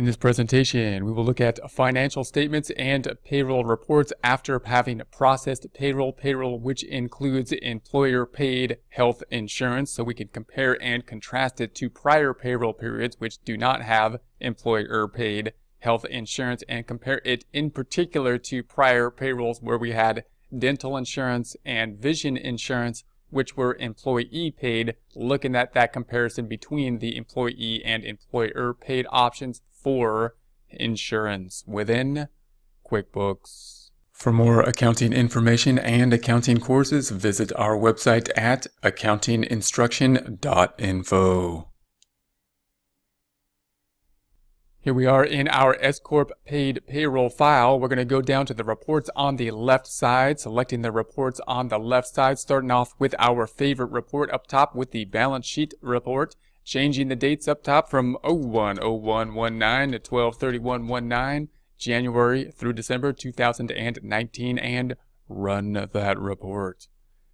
In this presentation, we will look at financial statements and payroll reports after having processed payroll which includes employer-paid health insurance, so we can compare and contrast it to prior payroll periods which do not have employer-paid health insurance, and compare it in particular to prior payrolls where we had dental insurance and vision insurance which were employee paid, looking at that comparison between the employee and employer paid options for insurance within QuickBooks. For more accounting information and accounting courses, visit our website at accountinginstruction.info. Here we are in our S-Corp paid payroll file. We're going to go down to the reports on the left side, selecting the reports on the left side, starting off with our favorite report up top with the balance sheet report, changing the dates up top from 01/01/19 to 12/31/19, January through December 2019, and run that report.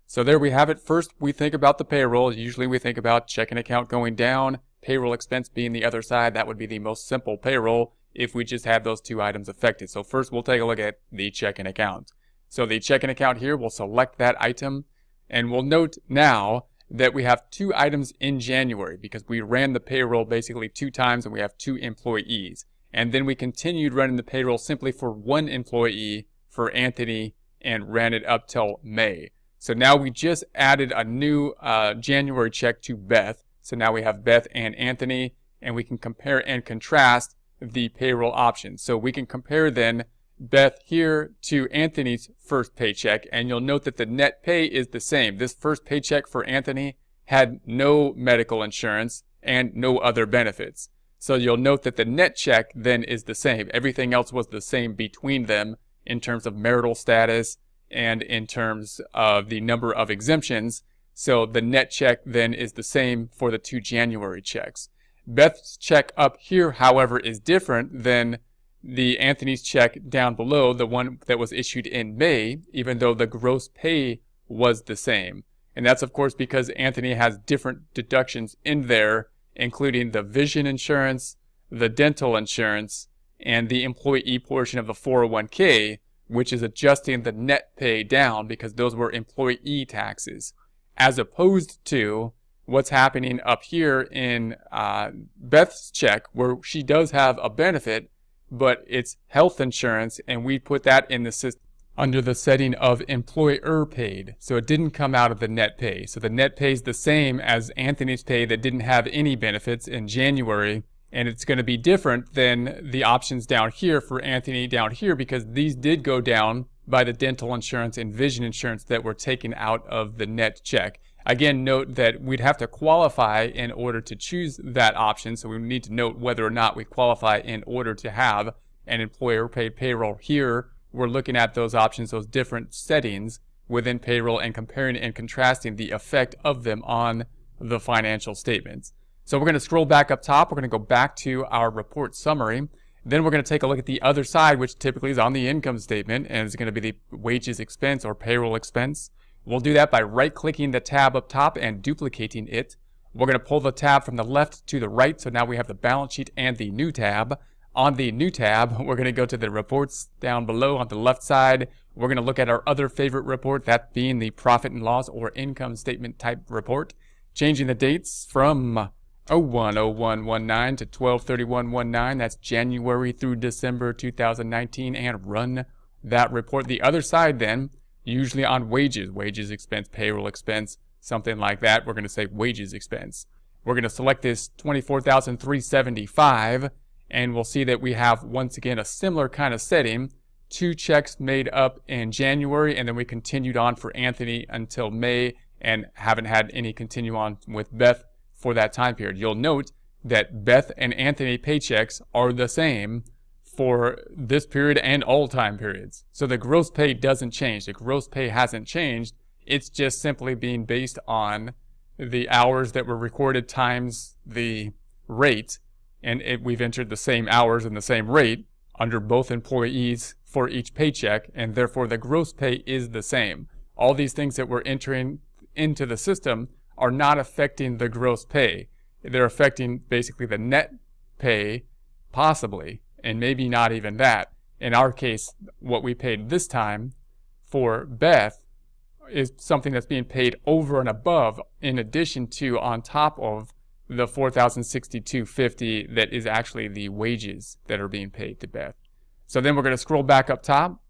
So there we have it. First, we think about the payroll. Usually we think about checking account going down, payroll expense being the other side. That would be the most simple payroll if we just had those two items affected. So first we'll take a look at the checking account. So the checking account here, we'll select that item, and we'll note now that we have two items in January because we ran the payroll basically two times and we have two employees. And then we continued running the payroll simply for one employee for Anthony and ran it up till May. So now we just added a new January check to Beth. So now we have Beth and Anthony, and we can compare and contrast the payroll options. So we can compare then Beth here to Anthony's first paycheck, and you'll note that the net pay is the same. This first paycheck for Anthony had no medical insurance and no other benefits. So you'll note that the net check then is the same. Everything else was the same between them in terms of marital status and in terms of the number of exemptions. So the net check then is the same for the two January checks. Beth's check up here, however, is different than the Anthony's check down below, the one that was issued in May, even though the gross pay was the same. And that's of course because Anthony has different deductions in there, including the vision insurance, the dental insurance, and the employee portion of the 401k, which is adjusting the net pay down because those were employee taxes, as opposed to what's happening up here in Beth's check, where she does have a benefit, but it's health insurance, and we put that in the system under the setting of employer paid. So it didn't come out of the net pay. So the net pay is the same as Anthony's pay that didn't have any benefits in January, and it's going to be different than the options down here for Anthony down here because these did go down by the dental insurance and vision insurance that were taken out of the net check. Again, note that we'd have to qualify in order to choose that option, so we need to note whether or not we qualify in order to have an employer-paid payroll. Here, we're looking at those options, those different settings within payroll, and comparing and contrasting the effect of them on the financial statements. So we're going to scroll back up top. We're going to go back to our report summary. Then we're going to take a look at the other side, which typically is on the income statement, and it's going to be the wages expense or payroll expense. We'll do that by right-clicking the tab up top and duplicating it. We're going to pull the tab from the left to the right, so now we have the balance sheet and the new tab. On the new tab, we're going to go to the reports down below on the left side. We're going to look at our other favorite report, that being the profit and loss or income statement type report, changing the dates from 01/01/19 to 12/31/19. That's January through December 2019, and run that report. The other side then, usually on wages expense, payroll expense, something like that. We're going to say wages expense. We're going to select this $24,375, and we'll see that we have once again a similar kind of setting. Two checks made up in January, and then we continued on for Anthony until May and haven't had any continue on with Beth for that time period. You'll note that Beth and Anthony paychecks are the same for this period and all time periods. So the gross pay doesn't change. The gross pay hasn't changed. It's just simply being based on the hours that were recorded times the rate, and we've entered the same hours and the same rate under both employees for each paycheck, and therefore the gross pay is the same. All these things that we're entering into the system are not affecting the gross pay. They're affecting basically the net pay Possibly, and maybe not even that. In our case, what we paid this time for Beth is something that's being paid over and above, in addition to, on top of the $4,062.50 that is actually the wages that are being paid to Beth. So then we're going to scroll back up top.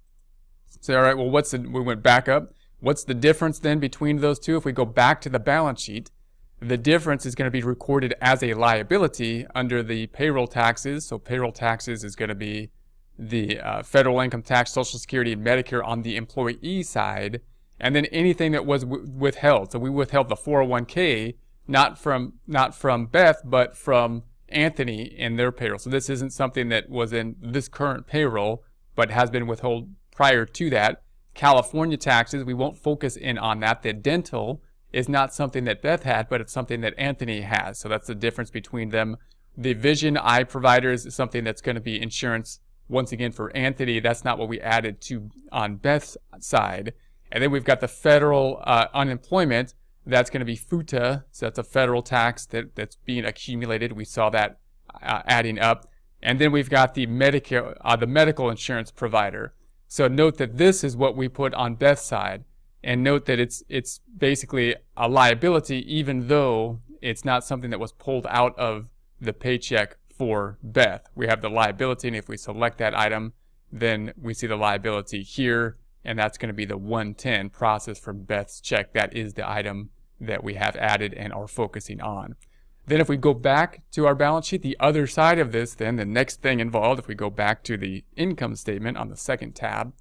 So, all right, well, we went back up. What's the difference then between those two? If we go back to the balance sheet, the difference is going to be recorded as a liability under the payroll taxes. So payroll taxes is going to be the federal income tax, Social Security, and Medicare on the employee side, and then anything that was withheld. So we withheld the 401k, not from Beth, but from Anthony in their payroll. So this isn't something that was in this current payroll, but has been withheld prior to that. California taxes, we won't focus in on that. The dental is not something that Beth had, but it's something that Anthony has. So that's the difference between them. The vision eye providers is something that's going to be insurance, once again, for Anthony. That's not what we added to on Beth's side. And then we've got the federal unemployment. That's going to be FUTA. So that's a federal tax that's being accumulated. We saw that adding up. And then we've got the Medicare, the medical insurance provider. So note that this is what we put on Beth's side. And note that it's basically a liability, even though it's not something that was pulled out of the paycheck for Beth. We have the liability, and if we select that item, then we see the liability here, and that's going to be the 110 processed from Beth's check. That is the item that we have added and are focusing on. Then if we go back to our balance sheet, the other side of this, then the next thing involved, if we go back to the income statement on the second tab,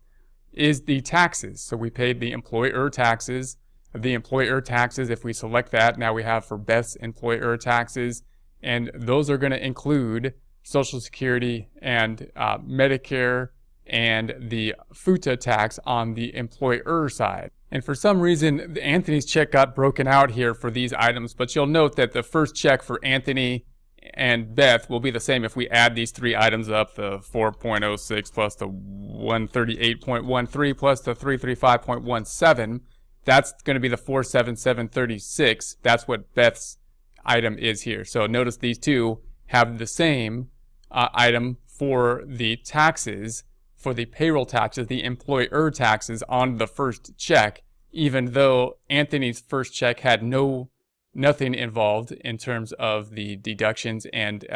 is the taxes. So we paid the employer taxes. The employer taxes, if we select that, now we have for Beth's employer taxes, and those are going to include Social Security and Medicare and the FUTA tax on the employer side. And for some reason, Anthony's check got broken out here for these items, but you'll note that the first check for Anthony and Beth will be the same if we add these three items up, the 4.06 plus the 138.13 plus the 335.17. That's going to be the 477.36. That's what Beth's item is here. So notice these two have the same item for the taxes, for the payroll taxes, the employer taxes on the first check, even though Anthony's first check had nothing involved in terms of the deductions and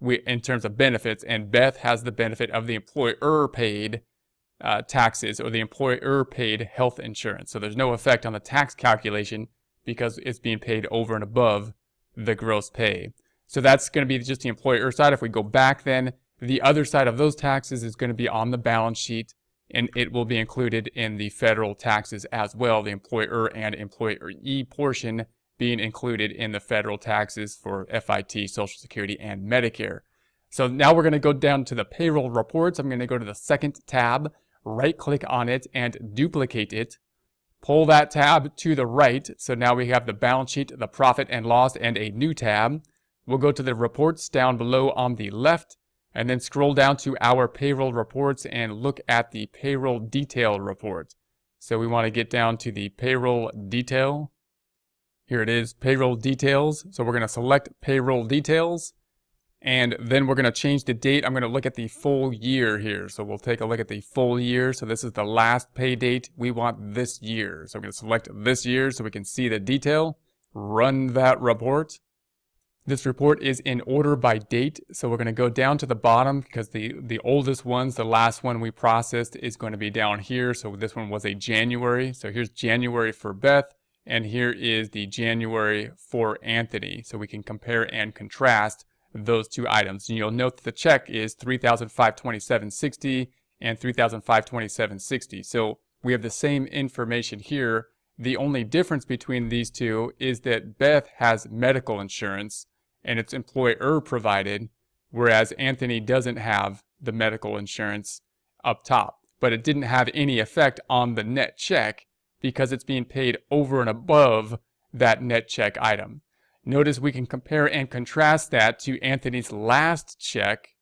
in terms of benefits, and Beth has the benefit of the employer paid taxes or the employer paid health insurance. So there's no effect on the tax calculation because it's being paid over and above the gross pay. So that's going to be just the employer side. If we go back, then the other side of those taxes is going to be on the balance sheet, and it will be included in the federal taxes as well, the employer and employee portion being included in the federal taxes for FIT, Social Security, and Medicare. So now we're going to go down to the payroll reports. I'm going to go to the second tab, right-click on it, and duplicate it. Pull that tab to the right. So now we have the balance sheet, the profit and loss, and a new tab. We'll go to the reports down below on the left, and then scroll down to our payroll reports and look at the payroll detail report. So we want to get down to the payroll detail. Here it is, payroll details. So we're going to select payroll details, and then we're going to change the date. I'm going to look at the full year here. So we'll take a look at the full year. So this is the last pay date. We want this year. So I'm going to select this year so we can see the detail. Run that report. This report is in order by date. So we're going to go down to the bottom because the oldest ones, the last one we processed is going to be down here. So this one was a January. So here's January for Beth. And here is the January for Anthony. So we can compare and contrast those two items. And you'll note that the check is $3,527.60 and $3,527.60. So we have the same information here. The only difference between these two is that Beth has medical insurance and it's employer provided, whereas Anthony doesn't have the medical insurance up top. But it didn't have any effect on the net check because it's being paid over and above that net check item. Notice we can compare and contrast that to Anthony's last check,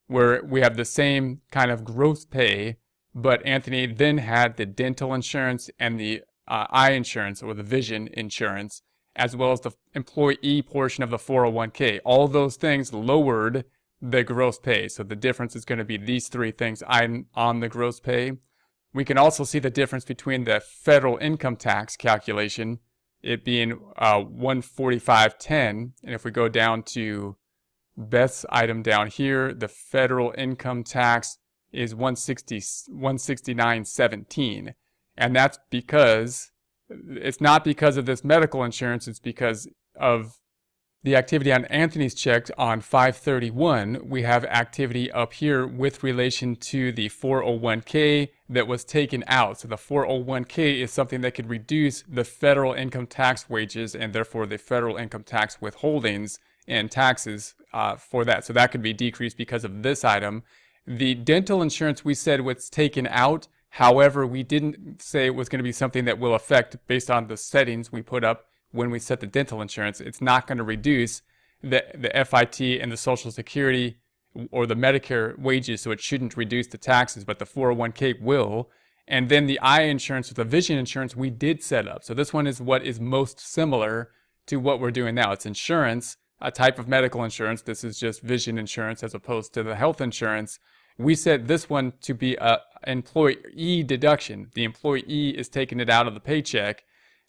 where we have the same kind of gross pay, but Anthony then had the dental insurance and the eye insurance or the vision insurance, as well as the employee portion of the 401k. All those things lowered the gross pay. So the difference is going to be these three things on the gross pay. We can also see the difference between the federal income tax calculation, it being 145.10, and if we go down to Beth's item down here, the federal income tax is 169.17, and that's because it's not because of this medical insurance, it's because of the activity on Anthony's check on 5/31. We have activity up here with relation to the 401k that was taken out. So the 401k is something that could reduce the federal income tax wages and therefore the federal income tax withholdings and taxes for that. So that could be decreased because of this item. The dental insurance we said was taken out. However, we didn't say it was going to be something that will affect based on the settings we put up when we set the dental insurance. It's not going to reduce the FIT and the Social Security or the Medicare wages, so it shouldn't reduce the taxes, but the 401k will. And then the eye insurance or the vision insurance we did set up. So this one is what is most similar to what we're doing now. It's insurance, a type of medical insurance. This is just vision insurance as opposed to the health insurance. We set this one to be an employee deduction. The employee is taking it out of the paycheck.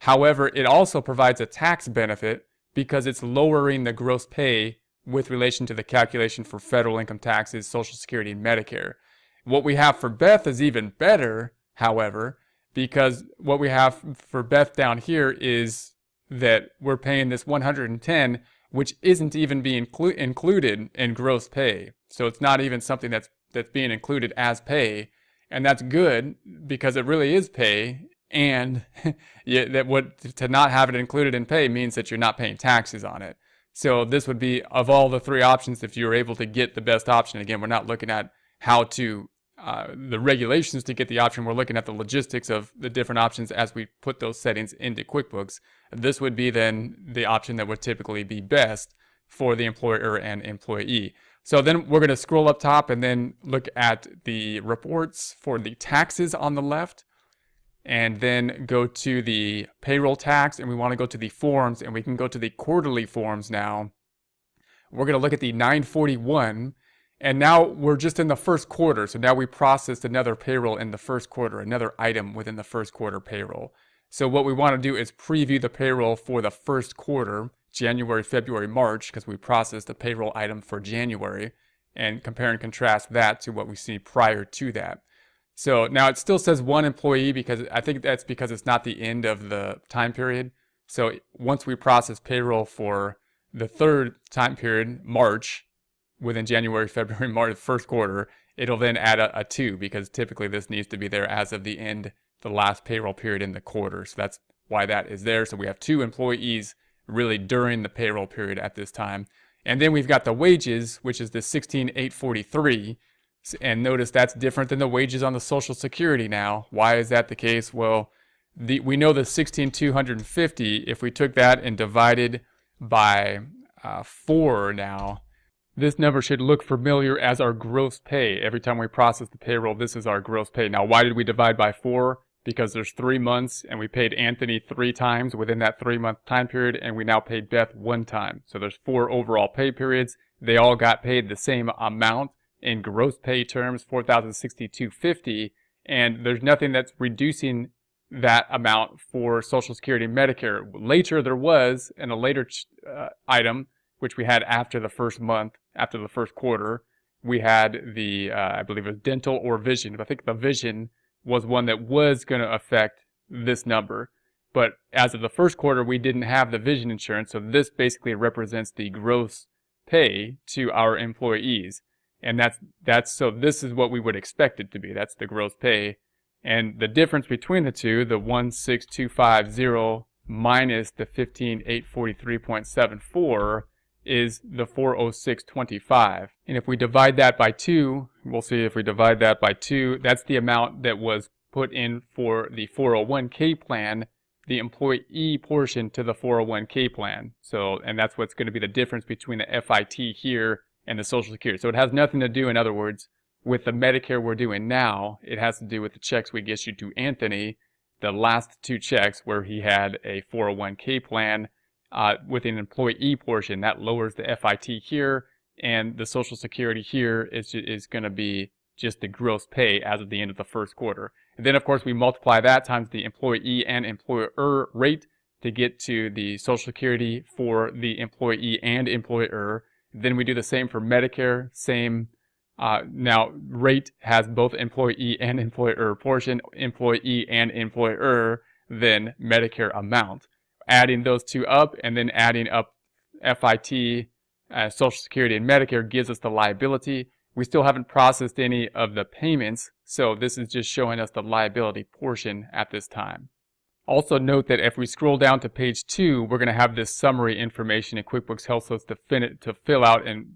However, it also provides a tax benefit because it's lowering the gross pay with relation to the calculation for federal income taxes, Social Security, and Medicare. What we have for Beth is even better, however, because what we have for Beth down here is that we're paying this 110, which isn't even being included in gross pay. So it's not even something that's being included as pay, and that's good because it really is pay. And to not have it included in pay means that you're not paying taxes on it. So this would be, of all the three options, if you're able to get the best option. Again, we're not looking at how to, the regulations to get the option. We're looking at the logistics of the different options as we put those settings into QuickBooks. This would be then the option that would typically be best for the employer and employee. So then we're going to scroll up top and then look at the reports for the taxes on the left. And then go to the payroll tax, and we want to go to the forms, and we can go to the quarterly forms now. We're going to look at the 941, and now we're just in the first quarter. So now we processed another payroll in the first quarter, another item within the first quarter payroll. So what we want to do is preview the payroll for the first quarter, January, February, March, because we processed a payroll item for January, and compare and contrast that to what we see prior to that. So now it still says one employee because I think that's because it's not the end of the time period. So once we process payroll for the third time period, March, within January, February, March, first quarter, it'll then add a 2 because typically this needs to be there as of the end, the last payroll period in the quarter. So that's why that is there. So we have 2 employees really during the payroll period at this time. And then we've got the wages, which is the 16,843. And notice that's different than the wages on the Social Security now. Why is that the case? Well, we know the 16,250, if we took that and divided by 4 now, this number should look familiar as our gross pay. Every time we process the payroll, this is our gross pay. Now, why did we divide by 4? Because there's 3 months, and we paid Anthony 3 times within that 3-month time period, and we now paid Beth 1 time. So there's 4 overall pay periods. They all got paid the same amount. In gross pay terms, $4,062.50, and there's nothing that's reducing that amount for Social Security and Medicare. Later there was, in a later item, which we had after the first month, after the first quarter, we had the, I believe it was dental or vision. I think the vision was one that was going to affect this number. But as of the first quarter, we didn't have the vision insurance, so this basically represents the gross pay to our employees. And so this is what we would expect it to be. That's the gross pay. And the difference between the two, the 16,250 minus the 15,843.74 is the 406.25. And if we divide that by 2, we'll see if we divide that by 2, that's the amount that was put in for the 401k plan, the employee portion to the 401k plan. So, and that's what's going to be the difference between the FIT here and the Social Security. So it has nothing to do, in other words, with the Medicare we're doing now. It has to do with the checks we issued to Anthony, the last 2 checks where he had a 401k plan with an employee portion. That lowers the FIT here and the Social Security here is going to be just the gross pay as of the end of the first quarter. And then, of course, we multiply that times the employee and employer rate to get to the Social Security for the employee and employer. Then we do the same for Medicare, same. Now, rate has both employee and employer portion, employee and employer, then Medicare amount. Adding those two up and then adding up FIT, Social Security, and Medicare gives us the liability. We still haven't processed any of the payments, so this is just showing us the liability portion at this time. Also note that if we scroll down to page 2, we're going to have this summary information, and QuickBooks helps us to fill out and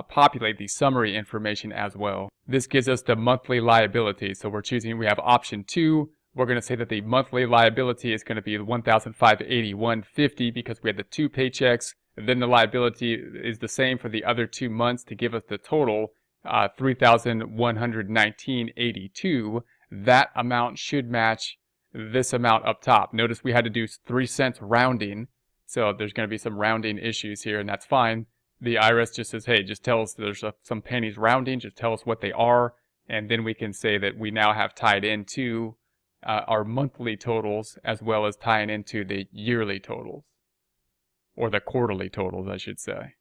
populate the summary information as well. This gives us the monthly liability. So we have option 2. We're going to say that the monthly liability is going to be $1,581.50 because we had the 2 paychecks. And then the liability is the same for the other 2 months to give us the total $3,119.82. That amount should match this amount up top. Notice we had to do 3 cents rounding, so there's going to be some rounding issues here, and that's fine. The IRS just says, hey, just tell us there's some pennies rounding, just tell us what they are, and then we can say that we now have tied into our monthly totals as well as tying into the yearly totals, or the quarterly totals, I should say.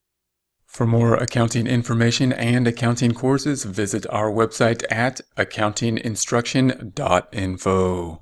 For more accounting information and accounting courses, visit our website at accountinginstruction.info.